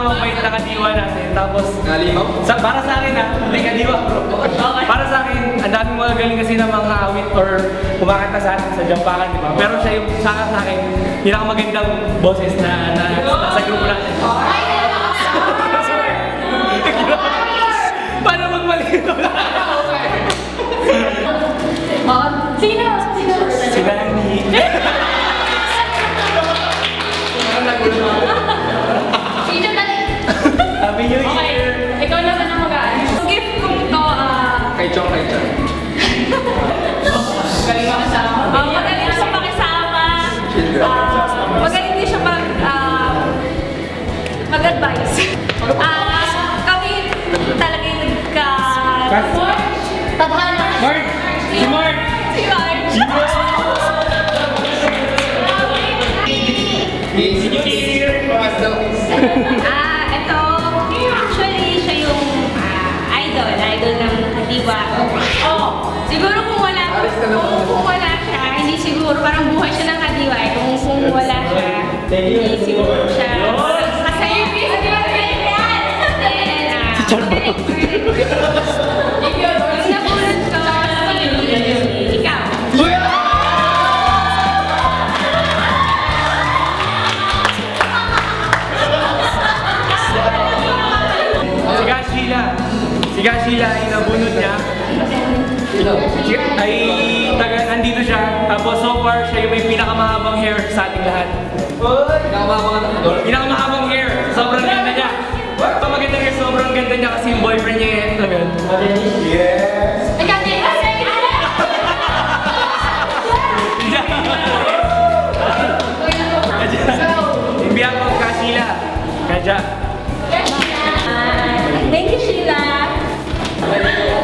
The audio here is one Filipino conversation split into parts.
pinakamabait na kadiwa natin. Tapos, para sa akin hindi kadiwa bro. Para sa akin, ang daming mga galing kasi ng mga awit or kumakanta sa Jampakan, di ba? Pero siya yung sa akin, pinakamagandang boses na sa grupo natin. Paano magmali? Sino? Si Nani. Sino dali? Happy New Year! Ikaw naman ang mag-aan. Gift ko to, Kay Chong. magaling makasama. Magaling siya makisama. Magaling din siya mag-advise. Kami talaga yung Tadhana. Mark! Si Mark! Si Mark. Si New Year! Ito, actually, siya yung idol ng diva. Siguro kung wala siya, hindi siguro, parang buhay siya ng kadiwa. Kung wala siya, hindi siguro siya. Kasi, yung napulot ko, ikaw. Si Sheila ay nabunod niya. Andito siya. Tapos so far, siya yung may pinakamahabang hair sa ating lahat. Pinakamahabang hair. Sobrang ganda niya. Ito maganda hair, sobrang ganda niya kasi yung boyfriend niya yan. Alam mo yun? Yes! Imbiyak ko ka Sheila. Kadya. Thank you, Sheila.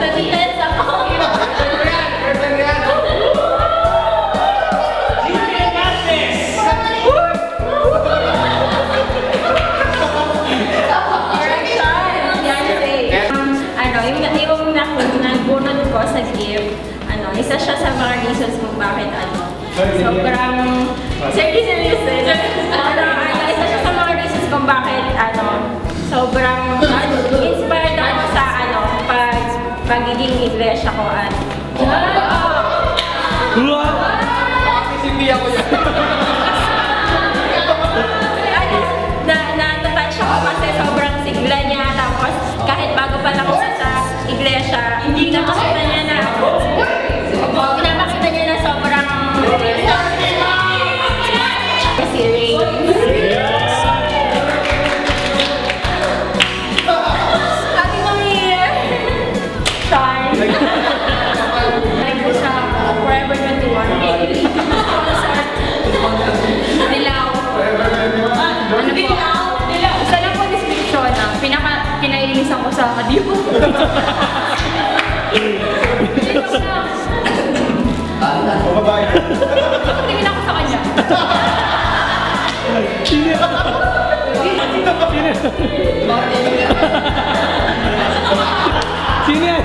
Natitens ako. Yung nagbunod ko sa gift, isa siya sa mga reasons kung bakit sobrang serious isa siya sa mga reasons kung bakit sobrang inspired ako sa pagiging iglesia ko na-touch ako kasi sobrang sigla niya, tapos kahit bago pa lang ako sa iglesia, pinapakita niya na sobrang si Ray. Happy New Year! Sean. Nagpo sa Forever 21. Dilaw. Isa lang po description pinakailinisan ko sa kadiwa. Tingin ako sa kanya. Sino yan?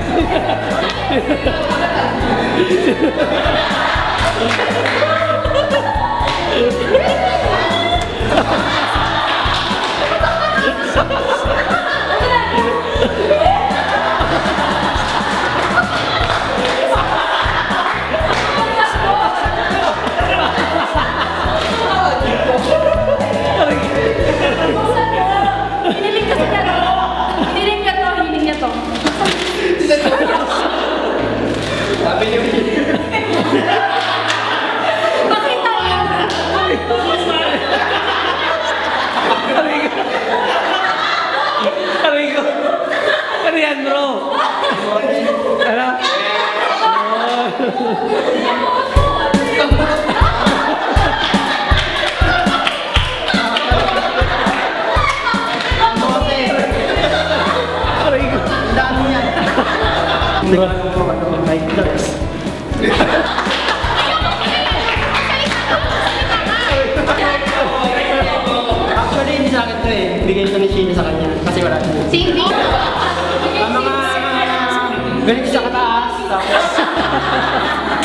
Hiniling niya to. Sabi niyo. Pakita mo. Aray ko. Ano yan bro? Ano? Aray ko. Dami yan. Actually, hindi sa akin to eh. Bigay ito ni Sheila sa kanya. Kasi wala siya. Sino? Ang mga ganito siya kataas. Tapos,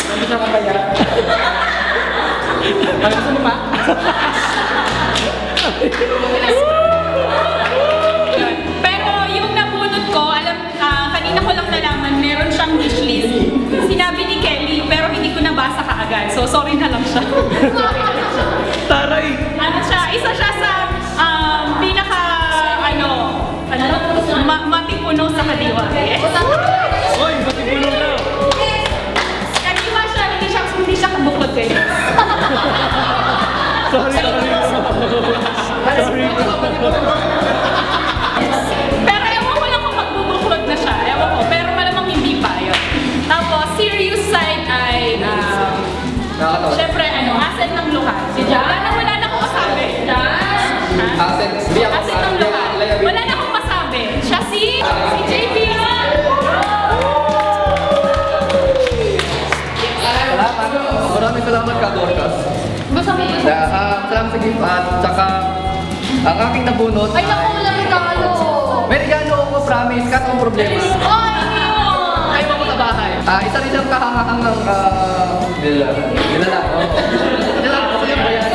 ganito siya kabaya. Ano gusto mo pa? Taray! Ano siya? Isa siya sa pinaka, matipuno sa kadiwa. Yes. Hoy, matipuno na! Kadiwa siya, hindi siya kabukod kayo. Sorry. Pero ewan ko lang kung magbubuklod na siya. Ewan ko, pero malamang hindi pa yun. Tapos, serious side ay, syempre, asset ng luha. Si Jan, wala na akong masabi. Asset Asset ng luha. Wala na akong masabi. Siya si JP. Maraming salamat ka, Dorcas. Salamat sa gift at saka ang aking nabunot. Ay, naku, walang regalo. May regalo ako, promise. Kaso ang problema. Ay, Ayaw ako sa bahay. Isa rin siyang kahahang ng nilalang. Kasi yung bayan.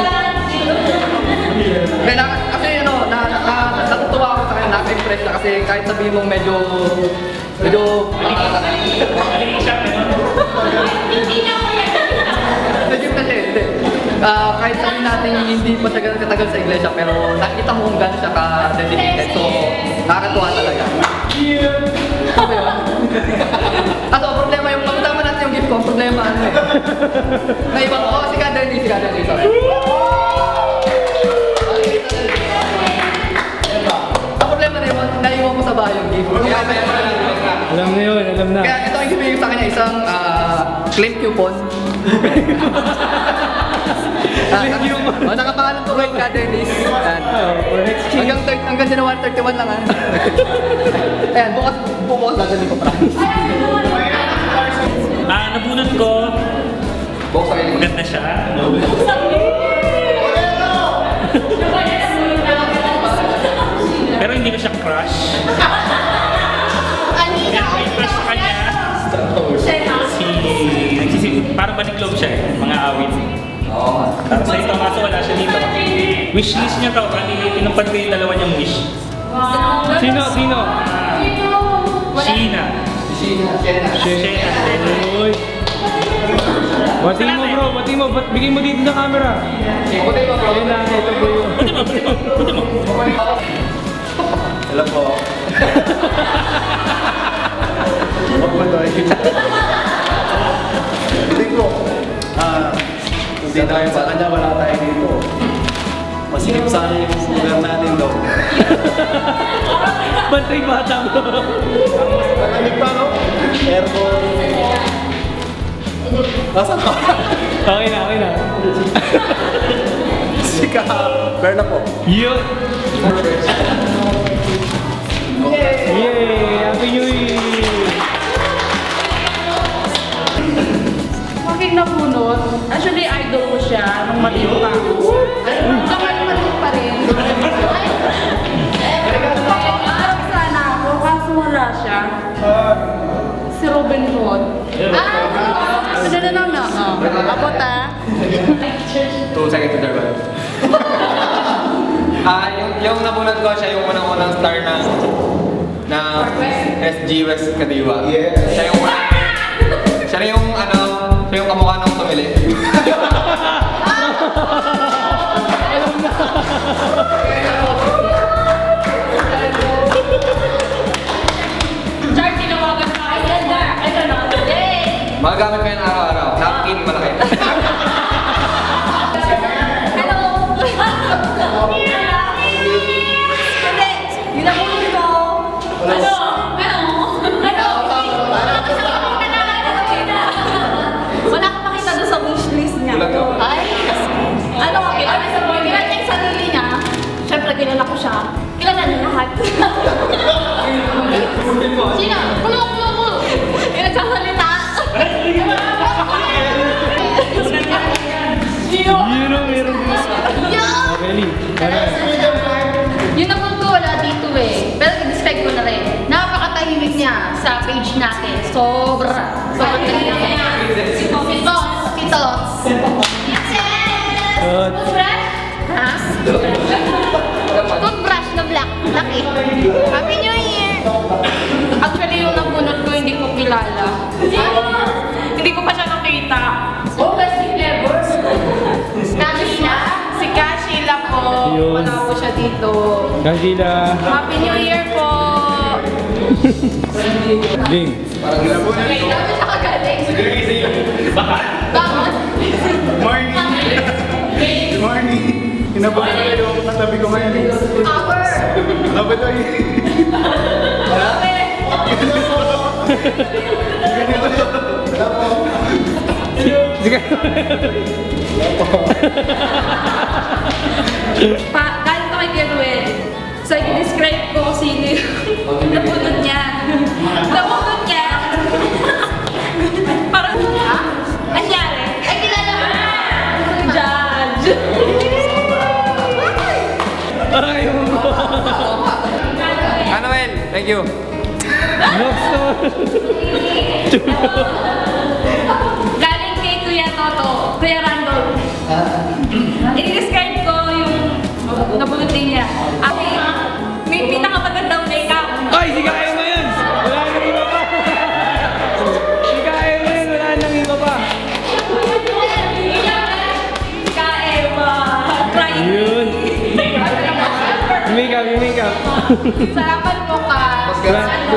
Kaya kasi natutuwa ako sa kanya, naka-impress na kasi kahit sabihin mong medyo hindi na ako yan. Medyo kasi, hindi. Kahit sabihin natin hindi pa siya ganun katagal sa iglesia, pero nakita mo kung gano'n siya ka-dedicated. So, nakakatuwa talaga. Ano ba yun? At ang problema yung, pagkatama natin yung gift ko, ang problema ano eh. Naibang ko, si Kaderny, sorry. Ang problema na yun, naiwan ko sa bahay yung gift. Alam na yun, alam na. Kaya ito ang ibigay ko sa kanya, isang claim coupon. Nakapangalan ko kay Kadernis. For exchange. Hanggang January 31 lang ha. Ayan, bukas dadali ko promise. Nabunot ko. Bukas kayo. Maganda siya. Pero hindi ko siya crush. Pero may crush sa kanya. Parang baniglog siya eh. Mga awit. Tapos sa ito, kaso wala siya dito. Wishlist niya to. Tinupad ko yung dalawa niyang wish. Sino? Sheena. Uy. Bati mo bro, bati mo. Bigay mo dito sa camera. Ikutin mo bro. Ayun na, ito po yun. Buti mo. Hello po. Huwag mo to. Hindi ko. Hindi tayo sa kanya, wala tayo dito. Masikip sana yung lugar natin daw. Bantay bata mo. Malamig pa, no? Aircon. Nasaan ka? Okay na. Sika. Berna po. Yun. Yay! Happy New Year! Aking nabunot, actually idol ko siya nung maliit pa ako. Saka maliit pa rin. Parang sana ako, kaso wala siya. Si Robin Hood. Ano na naman? Abot ah. 2 seconds to Durban. Yung nabunod ko, siya yung unang-unang star ng SG West Kadiwa. Yeah. Siya yung kamukha ng tumili. Char, tinawagan ka. Ay, gano'n. Yay! Magagamit ko yan araw-araw. Napkin, malaki. Hello! Hindi! Ginamulong ko! Ano? Wala ka makita doon sa wishlist niya. Bulag ka. Ay! Ano ka? Kilala niya yung sarili niya. Siyempre, kilala ko siya. Kilala niya lahat. Sino? Kulo! Yung nagsasalita. Meron. Yung naman ko wala dito eh. Pero i-describe ko na rin. Napakatahimik niya sa page natin. Sobra tahimik niya. Pitos. Toothbrush? Ha? Toothbrush na black. Laki. Happy New Year! Actually, yung nabunot ko, hindi ko kilala. Hindi ko pa siya nakita. Oh, best gift ever. Yun. Wala po siya dito. Godzilla. Happy New Year po! Game. Parang ginabunan ko. Morning! Good morning! Hinabunan ko yung katabi ko ngayon. Labi to eh. Sige. Galing to kay Keruel. So, i-describe ko kung sino yung nabunod niya. Nabunod niya. Parang, nangyari. Ay, kilala mo na. Judge. Ayaw mo. Manuel, thank you. Galing kay Kuya Toto, Kuya Randall. I-describe ko yung nabunod din niya. May pinakamagandang makeup. Ay, si kaya mo yun! Wala nang iba pa! Si kaya mo yun, wala nang iba pa! Kaema. Crying. Yun! Yung makeup, yung makeup. Sarapan mo ka. Grand